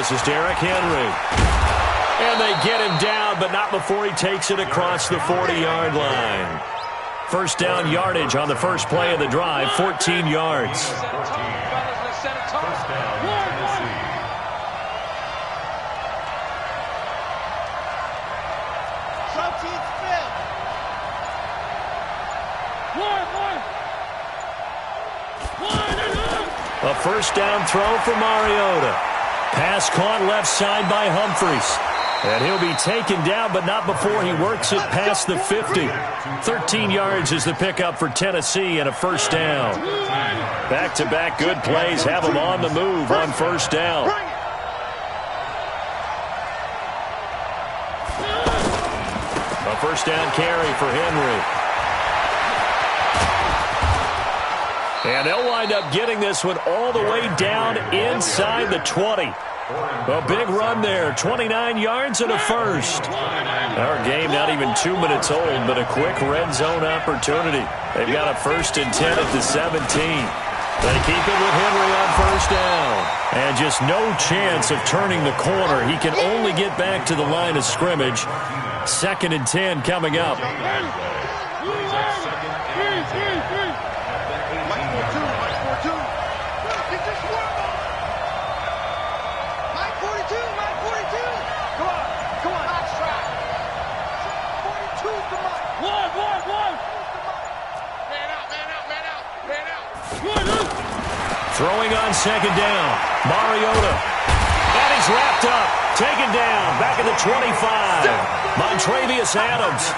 This is Derrick Henry. And they get him down, but not before he takes it across the 40-yard line. First down yardage on the first play of the drive, 14 yards. A first down throw for Mariota. Pass caught left side by Humphries. And he'll be taken down, but not before he works it past the 50. 13 yards is the pickup for Tennessee and a first down. Back-to-back good plays have him on the move on first down. A first down carry for Henry. And they'll wind up getting this one all the way down inside the 20. A big run there, 29 yards and a first. Our game not even 2 minutes old, but a quick red zone opportunity. They've got a 1st and 10 at the 17. They keep it with Henry on first down. And just no chance of turning the corner. He can only get back to the line of scrimmage. 2nd and 10 coming up. Throwing on second down. Mariota. And he's wrapped up. Taken down. Back at the 25. Montravius Adams.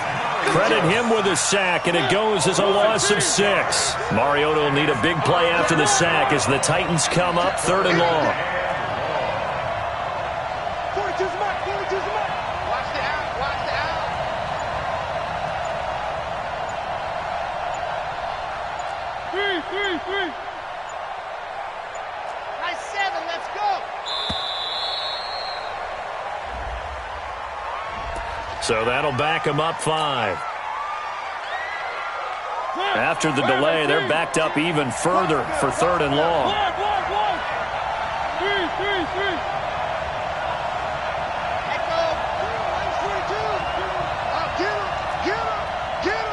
Credit him with a sack, and it goes as a loss of 6. Mariota will need a big play after the sack as the Titans come up 3rd and long. 42's the mark. 42's the mark. Watch the out. Watch the out. Three. Nice 7. Let's go. So that'll back him up 5. After the delay, they're backed up even further for 3rd and long. Three. Echo. Nice 42. Get him.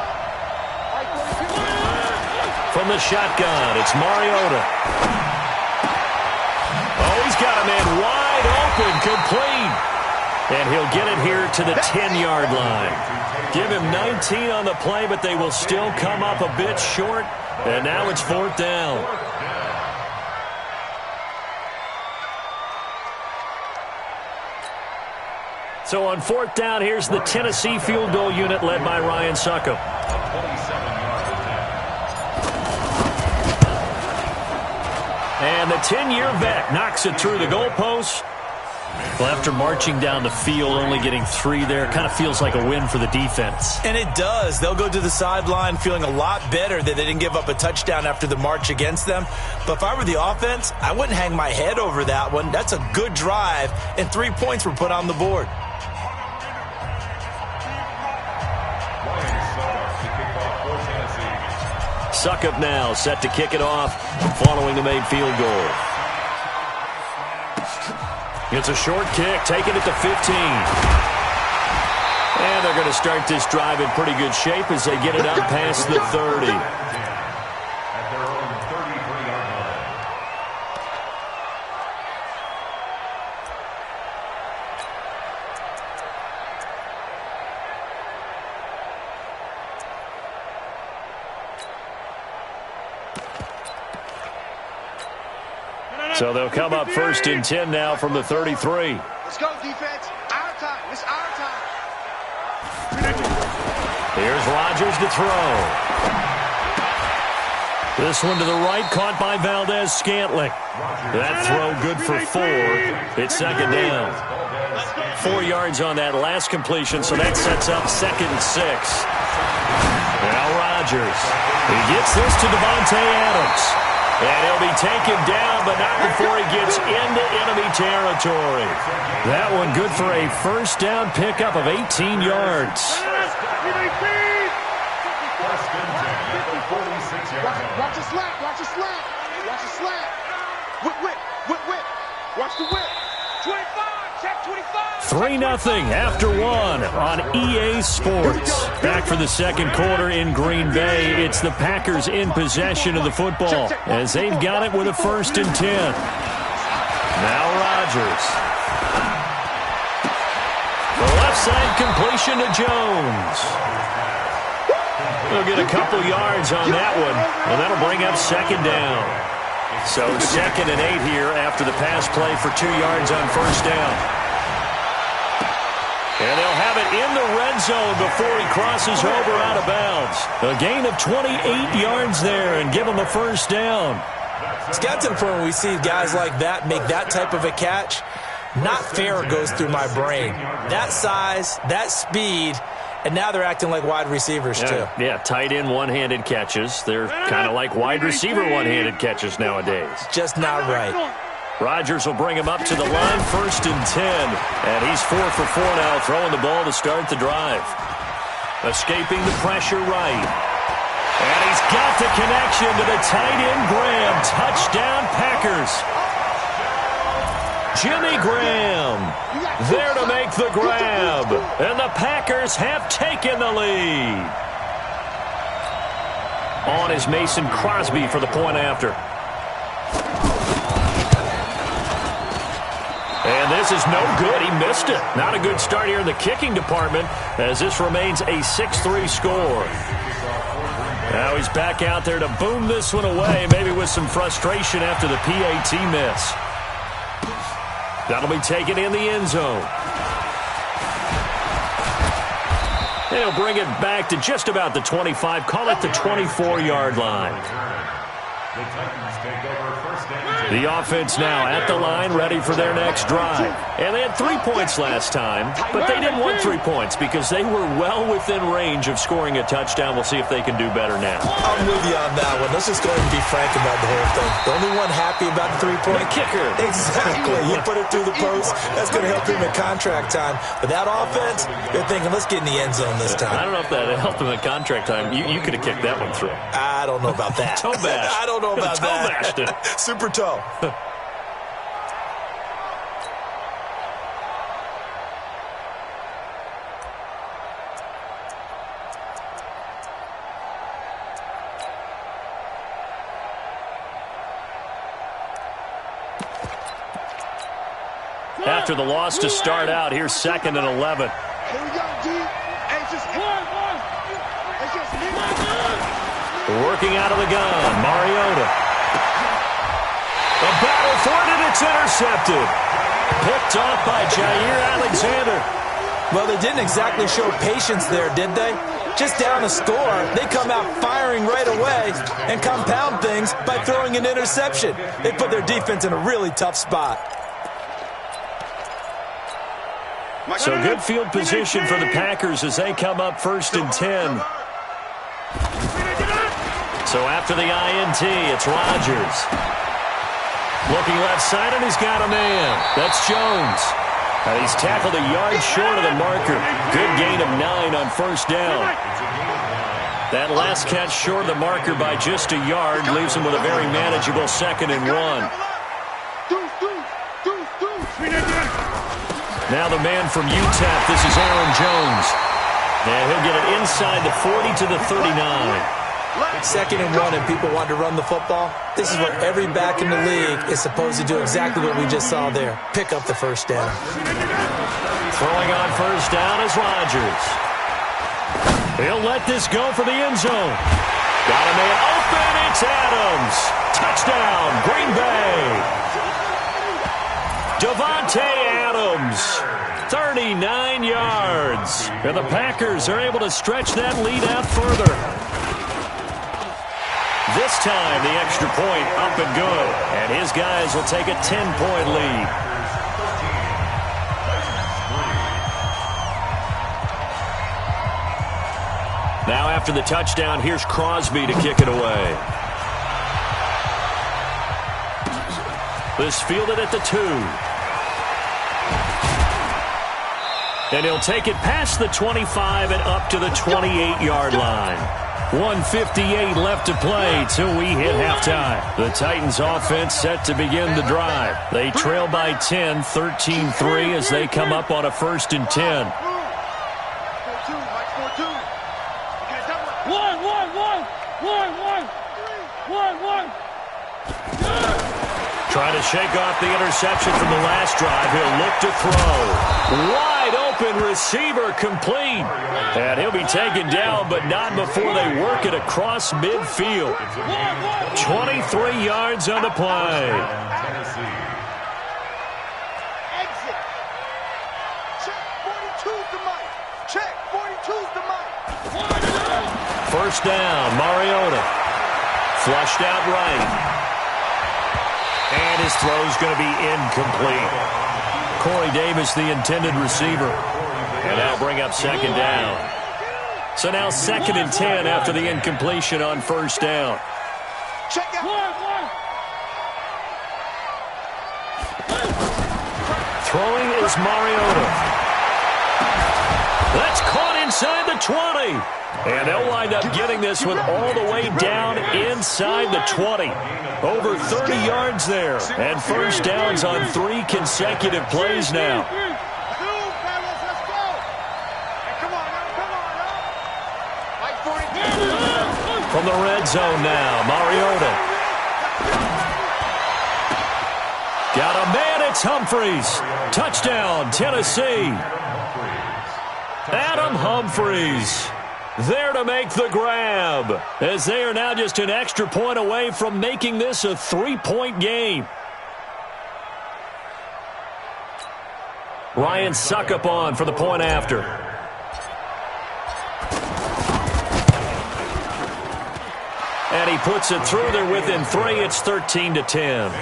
From the shotgun, it's Mariota. Oh, he's got a man wide open, complete. And he'll get it here to the 10-yard line. Give him 19 on the play, but they will still come up a bit short. And now it's 4th down. So on 4th down, here's the Tennessee field goal unit led by Ryan Succop. And the 10-year vet knocks it through the goalpost. Well, after marching down the field, only getting 3 there, kind of feels like a win for the defense. And it does. They'll go to the sideline feeling a lot better that they didn't give up a touchdown after the march against them. But if I were the offense, I wouldn't hang my head over that one. That's a good drive, and 3 points were put on the board. Succop now set to kick it off following the made field goal. It's a short kick, taking it to 15. And they're going to start this drive in pretty good shape as they get it up past the 30. At their own 33-yard line. So they'll come up 1st and 10 now from the 33. Let's go, defense. Our time. It's our time. Here's Rodgers to throw. This one to the right, caught by Valdez-Scantling. That throw good for 4. It's 2nd down. 4 yards on that last completion, so that sets up 2nd and 6. Now Rodgers. He gets this to Devontae Adams. And he'll be taken down, but not before he gets into enemy territory. That one good for a first down pickup of 18 yards. Watch the slap. Watch the slap. Whip. Watch the whip. 25. 3-0 after one on EA Sports. Back for the second quarter in Green Bay. It's the Packers in possession of the football as they've got it with a 1st and 10. Now Rodgers. The left side completion to Jones. He'll get a couple yards on that one, and that'll bring up 2nd down. So 2nd and 8 here after the pass play for 2 yards on 1st down. And they'll have it in the red zone before he crosses over out of bounds. A gain of 28 yards there and give him a 1st down. It's got to the point where we see guys like that make that type of a catch. Not fair goes through my brain. That size, that speed, and now they're acting like wide receivers too. Yeah, tight end one-handed catches. They're kind of like wide receiver one-handed catches nowadays. Just not right. Rodgers will bring him up to the line, 1st and 10. And he's 4 for 4 now, throwing the ball to start the drive. Escaping the pressure right. And he's got the connection to the tight end Graham. Touchdown Packers. Jimmy Graham there to make the grab. And the Packers have taken the lead. On is Mason Crosby for the point after. And this is no good. He missed it. Not a good start here in the kicking department as this remains a 6-3 score. Now he's back out there to boom this one away, maybe with some frustration after the PAT miss. That'll be taken in the end zone. They'll bring it back to just about the 25, call it the 24-yard line. The Titans take over 1st and 10. The offense now at the line, ready for their next drive. And they had 3 points last time, but they didn't want 3 points because they were well within range of scoring a touchdown. We'll see if they can do better now. I'm with you on that one. Let's just go ahead and be frank about the whole thing. The only one happy about the 3-point kicker. Exactly. You put it through the post. That's going to help him in contract time. But that offense, they're thinking, let's get in the end zone this time. I don't know if that helped him in contract time. You could have kicked that one through. I don't know about that. Toe bash. I don't know about toe that. bashed it. Super toe. After the loss to start out, here's 2nd and 11. Here we go, D. Hey, just Working out of the gun, Mariota. A battle for it, and it's intercepted. Picked off by Jair Alexander. Well, they didn't exactly show patience there, did they? Just down a score, they come out firing right away and compound things by throwing an interception. They put their defense in a really tough spot. So good field position for the Packers as they come up 1st and 10. So after the INT, it's Rodgers. Looking left side, and he's got a man. That's Jones. And he's tackled a yard short of the marker. Good gain of 9 on 1st down. That last catch short of the marker by just a yard leaves him with a very manageable 2nd and 1. Now the man from UTEP, this is Aaron Jones. And he'll get it inside the 40 to the 39. 2nd and 1 and people want to run the football. This is what every back in the league is supposed to do, exactly what we just saw there. Pick up the 1st down. Throwing on 1st down is Rodgers. He'll let this go for the end zone. Got a man open, it's Adams. Touchdown, Green Bay. Davante Adams, 39 yards. And the Packers are able to stretch that lead out further. This time, the extra point up and good. And his guys will take a 10-point lead. Now after the touchdown, here's Crosby to kick it away. This fielded at the 2. And he'll take it past the 25 and up to the 28-yard line. 1:58 left to play till we hit halftime. The Titans offense set to begin the drive. They trail by 10, 13-3 as they come up on a 1st and 10. Trying to shake off the interception from the last drive. He'll look to throw. Wide open receiver complete. And he'll be taken down, but not before they work it across midfield. 23 yards on the play. Exit. Check 42's the mic. Check 42's the mic. 1st down, Mariota. Flushed out right. And his throw's going to be incomplete. Corey Davis, the intended receiver. And that'll bring up 2nd down. So now 2nd and 10 after the incompletion on 1st down. Check out. Throwing is Mariota. That's caught inside the 20. And they'll wind up getting this one all the way down inside the 20. Over 30 yards there. And 1st downs on 3 consecutive plays now. From the red zone now, Mariota. Got a man, it's Humphries. Touchdown, Tennessee. Adam Humphries there to make the grab, as they are now just an extra point away from making this a 3-point game. Ryan Suckup on for the point after. And he puts it through. They're within 3. It's 13-10.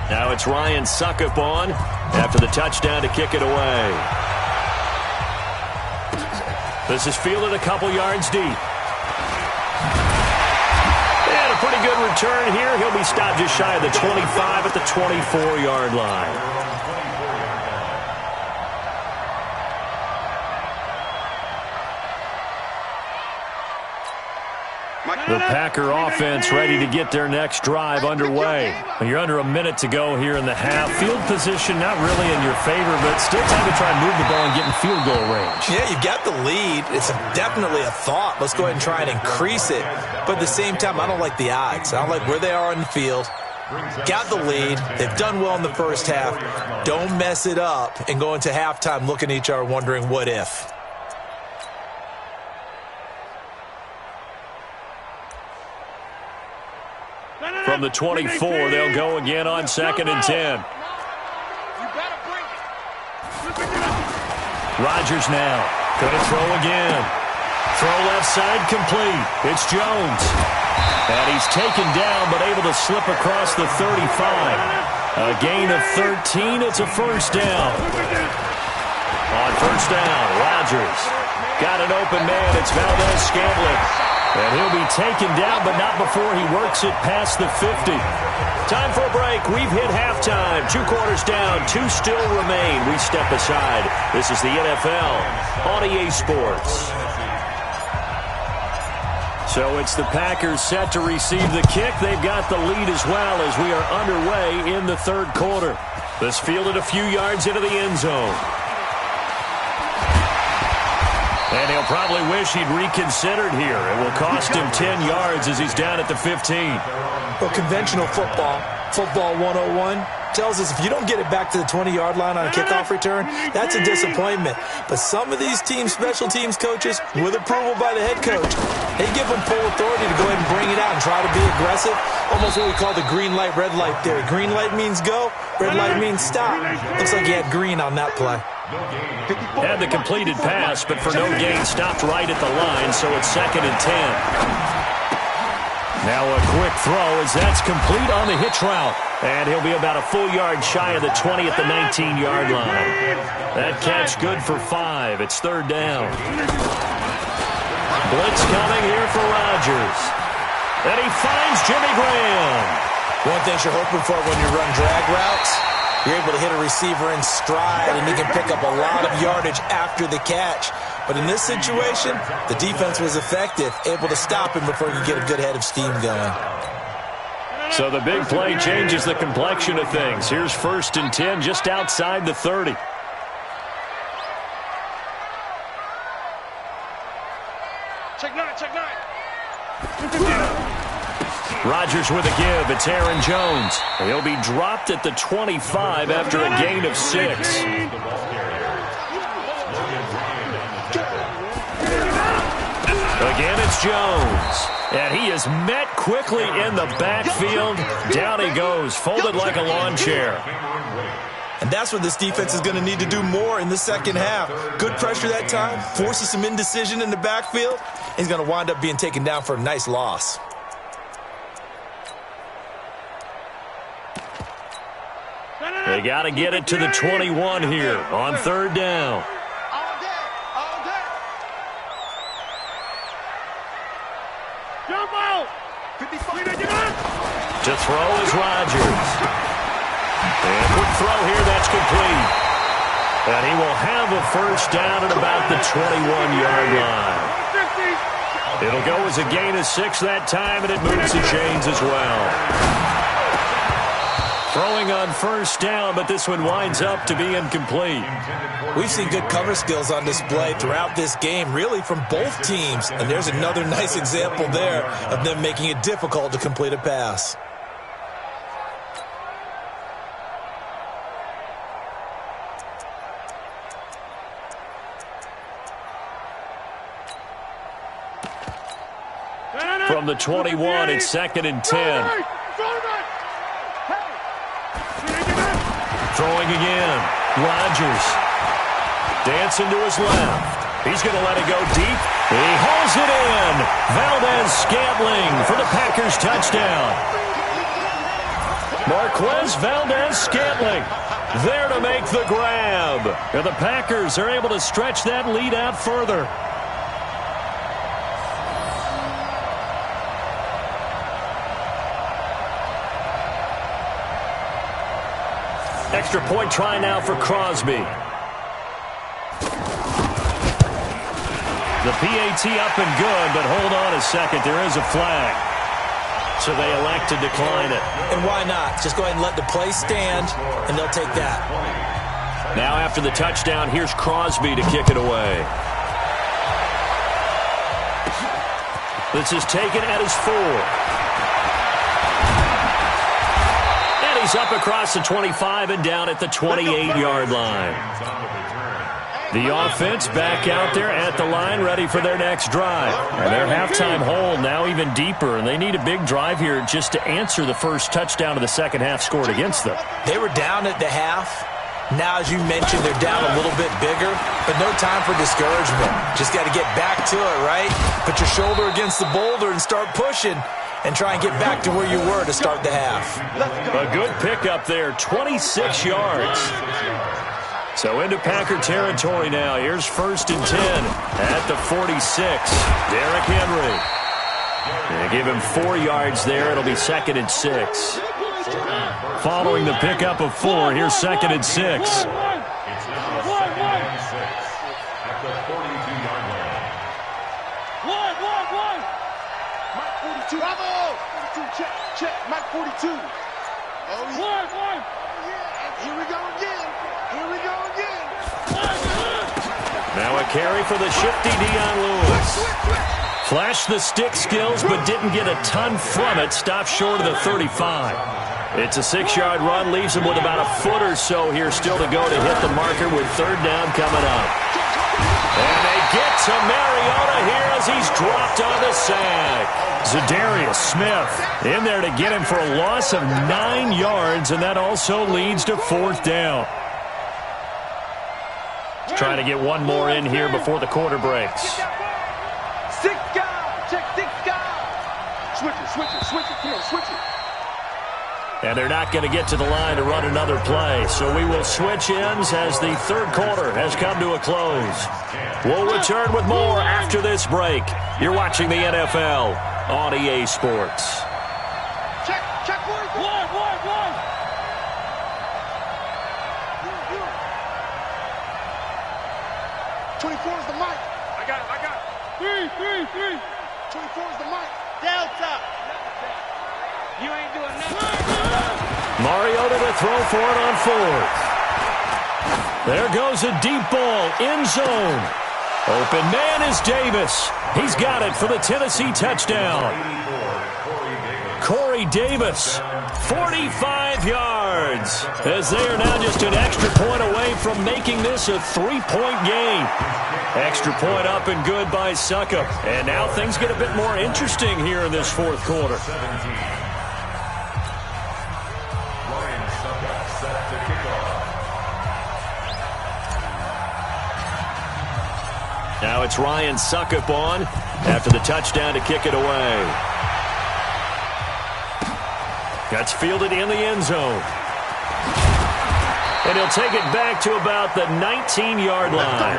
Now it's Ryan Suckup on after the touchdown to kick it away. This is fielded a couple yards deep. And a pretty good return here. He'll be stopped just shy of the 25 at the 24-yard line. The Packer offense ready to get their next drive underway. You're under a minute to go here in the half. Field position not really in your favor, but still time to try and move the ball and get in field goal range. Yeah, you've got the lead. It's definitely a thought. Let's go ahead and try and increase it. But at the same time, I don't like the odds. I don't like where they are on the field. Got the lead. They've done well in the first half. Don't mess it up and go into halftime looking at each other wondering what if. From the 24, they'll go again on 2nd and 10. Rodgers now. Gonna throw again. Throw left side complete. It's Jones. And he's taken down but able to slip across the 35. A gain of 13. It's a 1st down. On 1st down, Rodgers. Got an open man. It's Valdez-Scantling. And he'll be taken down, but not before he works it past the 50. Time for a break. We've hit halftime. 2 quarters down. 2 still remain. We step aside. This is the NFL on EA Sports. So it's the Packers set to receive the kick. They've got the lead as well as we are underway in the 3rd quarter. This fielded a few yards into the end zone. And he'll probably wish he'd reconsidered here. It will cost him 10 yards as he's down at the 15. Well, conventional football 101, tells us if you don't get it back to the 20-yard line on a kickoff return, that's a disappointment. But some of these teams, special teams coaches, with approval by the head coach, they give them full authority to go ahead and bring it out and try to be aggressive. Almost what we call the green light, red light theory. Green light means go, red light means stop. Looks like he had green on that play. Had the completed pass, but for no gain, stopped right at the line, so it's 2nd and 10. Now a quick throw as that's complete on the hitch route. And he'll be about a full yard shy of the 20 at the 19-yard line. That catch good for 5. It's 3rd down. Blitz coming here for Rodgers. And he finds Jimmy Graham. One thing you're hoping for when you run drag routes, you're able to hit a receiver in stride, and he can pick up a lot of yardage after the catch. But in this situation, the defense was effective, able to stop him before he could get a good head of steam going. So the big play changes the complexion of things. Here's 1st and 10 just outside the 30. Check nine. Rodgers with a give. It's Aaron Jones. He'll be dropped at the 25 after a gain of 6. Again, it's Jones. And he is met quickly in the backfield. Down he goes, folded like a lawn chair. And that's what this defense is going to need to do more in the second half. Good pressure that time, forces some indecision in the backfield. He's going to wind up being taken down for a nice loss. They got to get it to the 21 here on 3rd down. To throw is Rodgers. And quick throw here, that's complete. And he will have a 1st down at about the 21-yard line. It'll go as a gain of 6 that time, and it moves the chains as well. Throwing on 1st down, but this one winds up to be incomplete. We've seen good cover skills on display throughout this game, really from both teams. And there's another nice example there of them making it difficult to complete a pass. From the 21, it's 2nd and 10. Throwing again. Rodgers. Dancing to his left. He's going to let it go deep. He hauls it in. Valdez-Scantling for the Packers touchdown. Marquez Valdez-Scantling there to make the grab. And the Packers are able to stretch that lead out further. Extra point try now for Crosby. The PAT up and good, but hold on a second. There is a flag. So they elect to decline it. And why not? Just go ahead and let the play stand, and they'll take that. Now after the touchdown, here's Crosby to kick it away. This is taken at his 4. He's up across the 25 and down at the 28-yard line. The offense back out there at the line, ready for their next drive. And their halftime hole now even deeper, and they need a big drive here just to answer the first touchdown of the second half scored against them. They were down at the half. Now, as you mentioned, they're down a little bit bigger, but no time for discouragement. Just got to get back to it, right? Put your shoulder against the boulder and start pushing. And try and get back to where you were to start the half. A good pickup there, 26 yards. So into Packer territory now. Here's 1st and 10 at the 46. Derrick Henry. They give him 4 yards there. It'll be 2nd and 6. Following the pickup of 4, here's 2nd and 6. Bravo! 42, check, Mike 42. Oh, yeah. Here we go again. Now a carry for the shifty Dion Lewis. Flashed the stick skills, but didn't get a ton from it. Stopped short of the 35. It's a 6-yard run, leaves him with about a foot or so here still to go to hit the marker with 3rd down coming up. And they get to Mariota here as he's dropped on the sack. Zadarius Smith in there to get him for a loss of 9 yards, and that also leads to 4th down. Trying to get one more in here before the quarter breaks. 6 guys, check 6 guys. Switch it, come on, switch it. And they're not going to get to the line to run another play, so we will switch ends as the 3rd quarter has come to a close. We'll return with more after this break. You're watching the NFL on EA Sports. Check, one. 24 is the mic. I got it. 3. 24 is the mic. Delta. You ain't doing nothing. Mariota to throw for it on 4th. There goes a deep ball, end zone. Open man is Davis. He's got it for the Tennessee touchdown. Corey Davis, 45 yards, as they are now just an extra point away from making this a 3-point game. Extra point up and good by Suckup. And now things get a bit more interesting here in this 4th quarter. Now it's Ryan Suckup on after the touchdown to kick it away. That's fielded in the end zone. And he'll take it back to about the 19-yard line.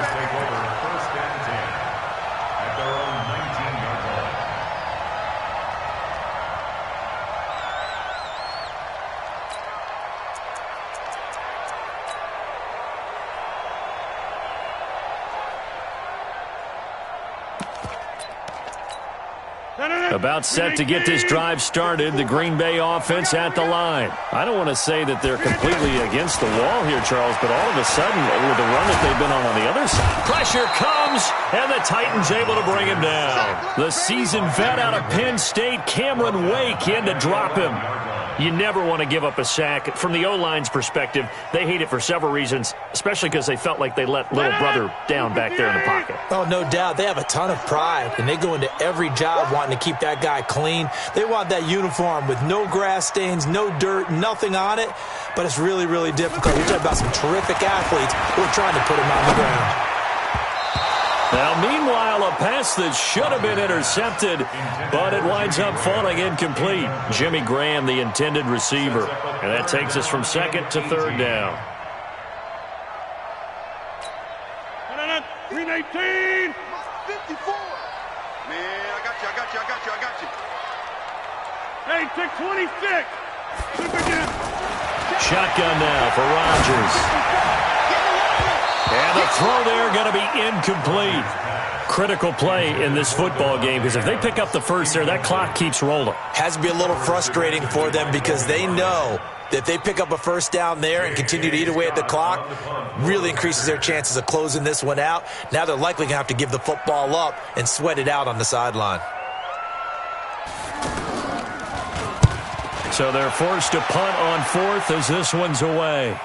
About set to get this drive started, the Green Bay offense at the line. I don't want to say that they're completely against the wall here, Charles, but all of a sudden, with the run that they've been on the other side, pressure comes, and the Titans able to bring him down. The seasoned vet out of Penn State, Cameron Wake, in to drop him. You never want to give up a sack. From the O-line's perspective, they hate it for several reasons, especially because they felt like they let little brother down back there in the pocket. Oh, no doubt. They have a ton of pride, and they go into every job wanting to keep that guy clean. They want that uniform with no grass stains, no dirt, nothing on it, but it's really, really difficult. You're talking about some terrific athletes who are trying to put him on the ground. Now, meanwhile, a pass that should have been intercepted, but it winds up falling incomplete. Jimmy Graham, the intended receiver. And that takes us from 2nd to 3rd down. 319. 54. Man, I got you. Hey, take 26. Shotgun now for Rodgers. And the throw there going to be incomplete. Critical play in this football game, because if they pick up the first there, that clock keeps rolling. Has to be a little frustrating for them because they know that if they pick up a first down there and continue to eat away at the clock, really increases their chances of closing this one out. Now they're likely going to have to give the football up and sweat it out on the sideline. So they're forced to punt on 4th as this one's away.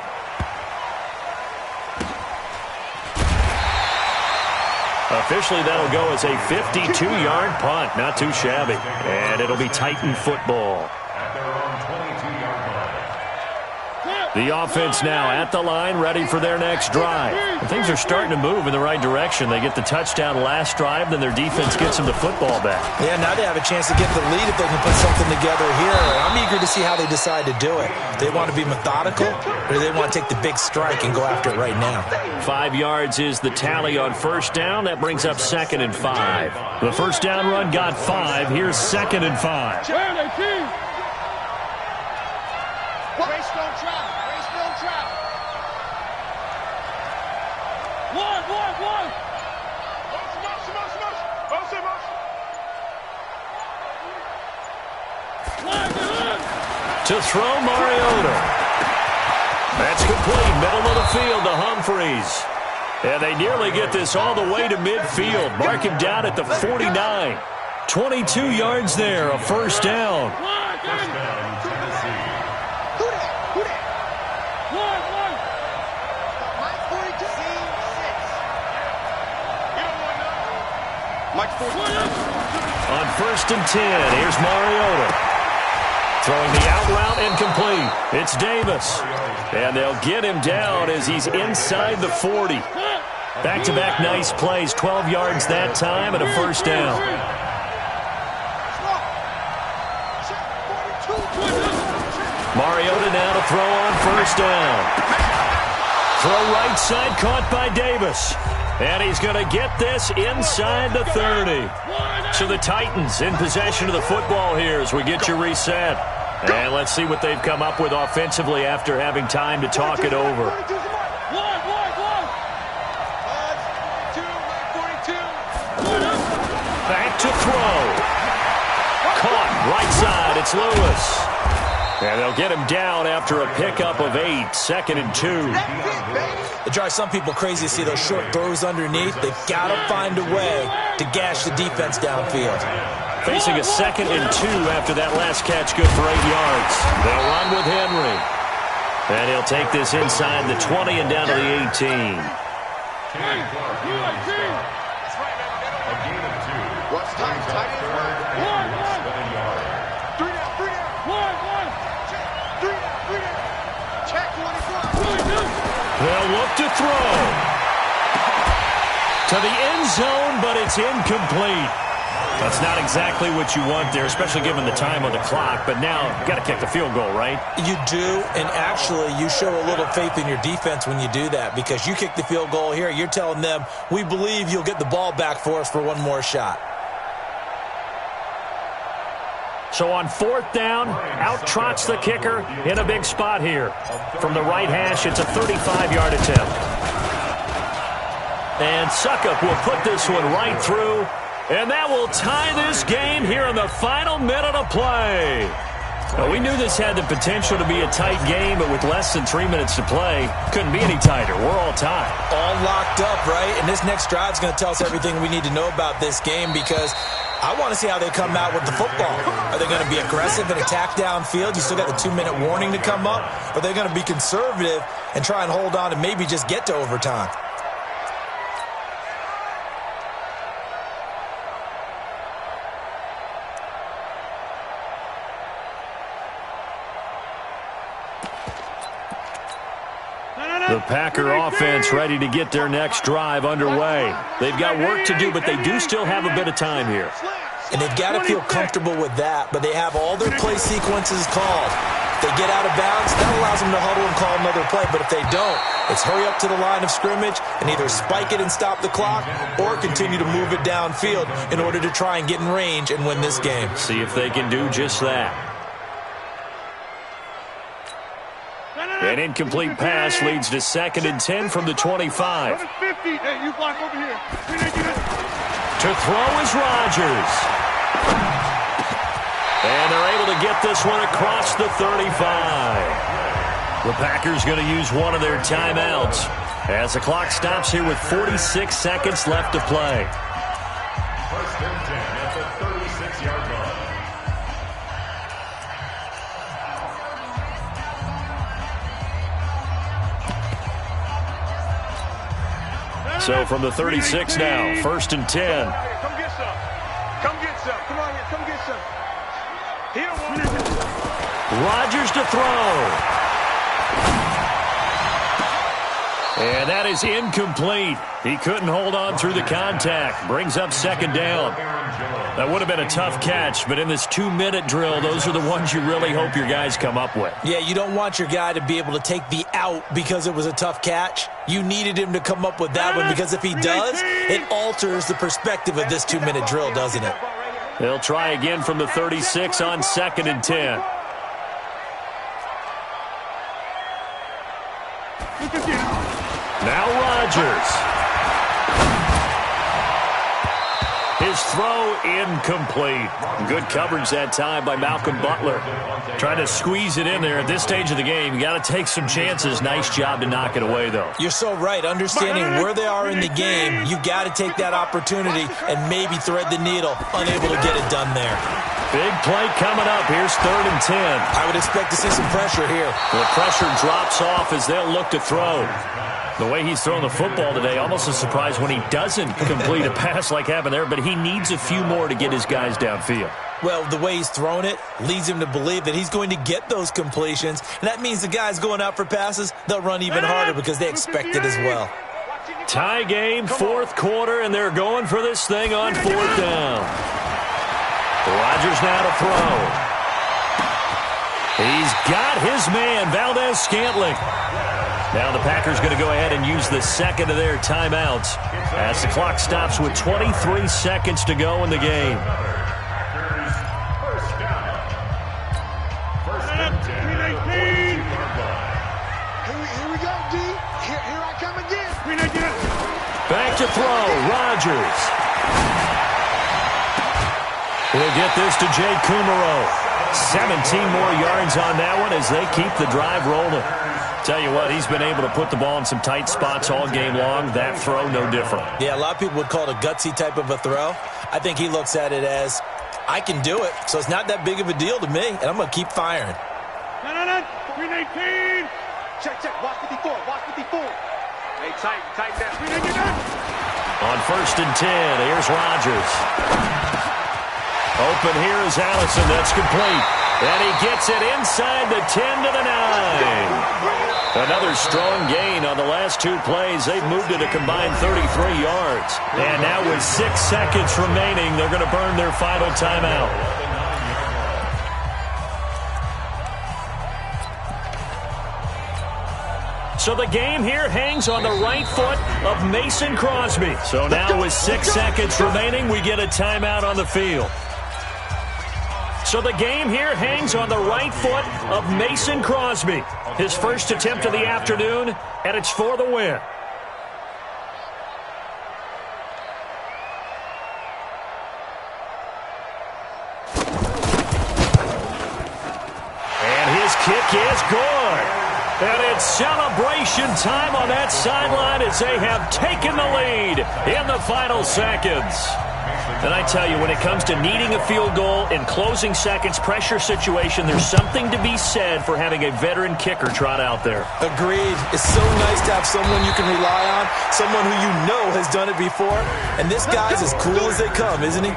Officially, that'll go as a 52-yard punt. Not too shabby. And it'll be Titan football. The offense now at the line, ready for their next drive. And things are starting to move in the right direction. They get the touchdown last drive, then their defense gets them the football back. Yeah, now they have a chance to get the lead if they can put something together here. I'm eager to see how they decide to do it. They want to be methodical, or they want to take the big strike and go after it right now. 5 yards is the tally on first down. That brings up 2nd and 5. The first down run got 5. Here's 2nd and 5. To throw, Mariota. That's complete. Middle of the field to Humphreys. And they nearly get this all the way to midfield. Mark him down at the 49. 22 yards there, a first down. On 1st and 10, here's Mariota. Throwing the out route incomplete. It's Davis. And they'll get him down as he's inside the 40. Back-to-back nice plays. 12 yards that time and a first down. Mariota now to throw on first down. Throw right side, caught by Davis. And he's going to get this inside the 30. So the Titans in possession of the football here as we get you reset. And let's see what they've come up with offensively after having time to talk it over. Back to throw. Caught right side. It's Lewis. And they'll get him down after a pickup of 8, 2nd and 2. It drives some people crazy to see those short throws underneath. They've got to find a way to gash the defense downfield. Facing a 2nd and 2 after that last catch, good for 8 yards. They'll run with Henry. And he'll take this inside the 20 and down to the 18. What's time? Tight end. 3 down. 3 down. 3 down. Check 24. They'll look to throw. To the end zone, but it's incomplete. That's not exactly what you want there, especially given the time on the clock. But now, you've got to kick the field goal, right? You do, and actually, you show a little faith in your defense when you do that, because you kick the field goal here, you're telling them, we believe you'll get the ball back for us for one more shot. So on 4th down, out trots the kicker in a big spot here. From the right hash, it's a 35-yard attempt. And Suckup will put this one right through. And that will tie this game here in the final minute of play. Now, we knew this had the potential to be a tight game, but with less than 3 minutes to play, couldn't be any tighter. We're all tied. All locked up, right? And this next drive is going to tell us everything we need to know about this game, because I want to see how they come out with the football. Are they going to be aggressive and attack downfield? You still got the 2-minute warning to come up. Or are they going to be conservative and try and hold on and maybe just get to overtime? The Packer offense ready to get their next drive underway. They've got work to do, but they do still have a bit of time here. And they've got to feel comfortable with that, but they have all their play sequences called. If they get out of bounds, that allows them to huddle and call another play. But if they don't, it's hurry up to the line of scrimmage and either spike it and stop the clock or continue to move it downfield in order to try and get in range and win this game. See if they can do just that. An incomplete pass leads to 2nd and 10 from the 25. Hey, you block over here. To throw is Rodgers. And they're able to get this one across the 35. The Packers going to use one of their timeouts as the clock stops here with 46 seconds left to play. 1st and 10 at the 36-yard line. So from the 36 now, 1st and 10. Come get some. Come get some. Come on here. Come get some. He don't want it. Rodgers to throw. And that is incomplete. He couldn't hold on through the contact. Brings up 2nd down. That would have been a tough catch, but in this 2-minute drill, those are the ones you really hope your guys come up with. Yeah, you don't want your guy to be able to take the out because it was a tough catch. You needed him to come up with that one, because if he does, it alters the perspective of this 2-minute drill, doesn't it? They'll try again from the 36 on 2nd and 10. Now Rodgers. His throw incomplete. Good coverage that time by Malcolm Butler. Trying to squeeze it in there at this stage of the game. You got to take some chances. Nice job to knock it away, though. You're so right. Understanding where they are in the game, you got to take that opportunity and maybe thread the needle. Unable to get it done there. Big play coming up. Here's 3rd and 10. I would expect to see some pressure here. The pressure drops off as they'll look to throw. The way he's thrown the football today, almost a surprise when he doesn't complete a pass like happened there, but he needs a few more to get his guys downfield. Well, the way he's thrown it leads him to believe that he's going to get those completions, and that means the guys going out for passes, they'll run even harder because they expect it as well. Tie game, 4th quarter, and they're going for this thing on 4th down. Rodgers now to throw. He's got his man, Valdez-Scantling. Now the Packers going to go ahead and use the second of their timeouts as the clock stops with 23 seconds to go in the game. First and 10. Here we go, D. Here I come again. Back to throw. Rodgers. We'll get this to Jake Kumaro. 17 more yards on that one as they keep the drive rolling. Tell you what, he's been able to put the ball in some tight spots all game long. That throw, no different. Yeah, a lot of people would call it a gutsy type of a throw. I think he looks at it as, I can do it, so it's not that big of a deal to me, and I'm going to keep firing. No. 319. Check. Watch 54. Hey, tight that. 319. On first and 10, here's Rodgers. Open here is Allison. That's complete. And he gets it inside the 10 to the 9. Another strong gain on the last two plays. They've moved it a combined 33 yards. And now with 6 seconds remaining, they're going to burn their final timeout. So the game here hangs on the right foot of Mason Crosby. So now with 6 seconds remaining, we get a timeout on the field. So the game here hangs on the right foot of Mason Crosby. His first attempt of the afternoon, and it's for the win. And his kick is good. And it's celebration time on that sideline as they have taken the lead in the final seconds. And I tell you, when it comes to needing a field goal in closing seconds, pressure situation, there's something to be said for having a veteran kicker trot out there. Agreed. It's so nice to have someone you can rely on, someone who you know has done it before. And this guy's as cool as they come, isn't he?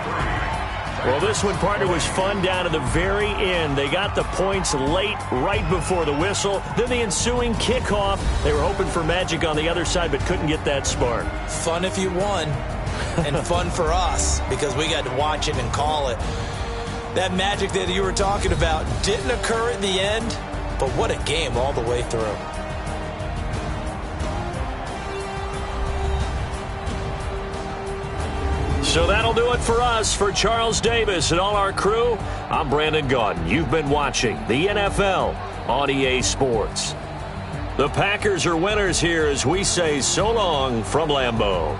Well, this one, partner, was fun down to the very end. They got the points late, right before the whistle. Then the ensuing kickoff. They were hoping for magic on the other side, but couldn't get that spark. Fun if you won, and fun for us, because we got to watch it and call it. That magic that you were talking about didn't occur at the end, but what a game all the way through. So that'll do it for us. For Charles Davis and all our crew, I'm Brandon Gaudin. You've been watching the NFL on EA Sports. The Packers are winners here as we say so long from Lambeau.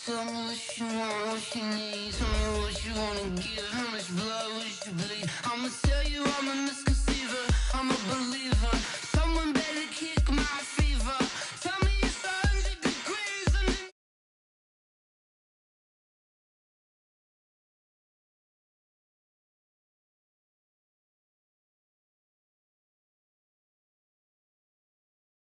Tell me what you want, what you need. Tell me what you wanna give. How much blood would you bleed? I'ma tell you I'm a